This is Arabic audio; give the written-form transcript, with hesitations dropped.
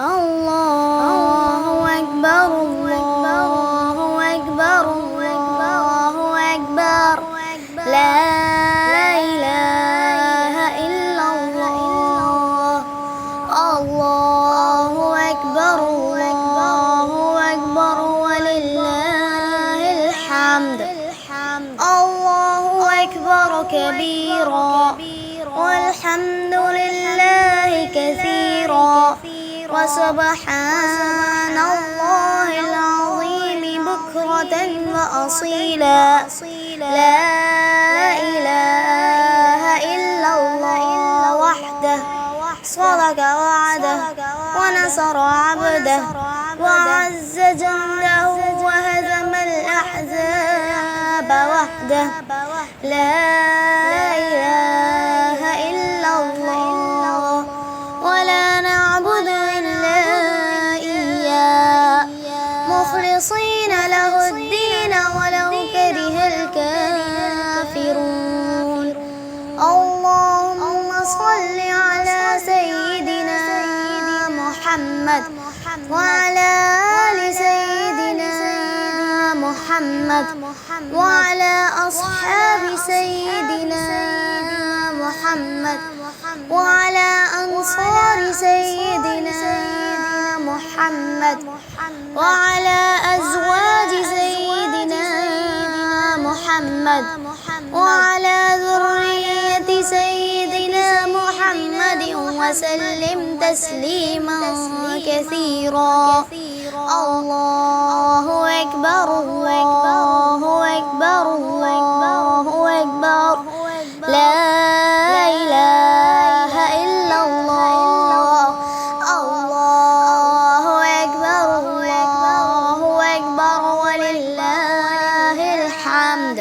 الله أكبر الله أكبر الله أكبر لا إله إلا الله. الله أكبر الله أكبر ولله الحمد. الله أكبر كبيرا والحمد لله كثيرا وسبحان الله العظيم بكرة وأصيلا. لا إله إلا الله وحده صدق وعده ونصر عبده وعز جنده وهزم الأحزاب وحده. لا إله إلا الله ولا نعبد إلا إياه مخلصين له الدين ولو كره الكافرون. اللهم صل على سيدنا محمد وعلى آل سيدنا محمد وعلى أصحاب سيدنا محمد وعلى أنصار سيدنا محمد وعلى أزواج سيدنا محمد وعلى ذرية سيدنا محمد وسلم تسليما كثيرا. الله أكبر الله أكبر الله أكبر لا إله إلا الله. الله أكبر الله أكبر ولله الحمد.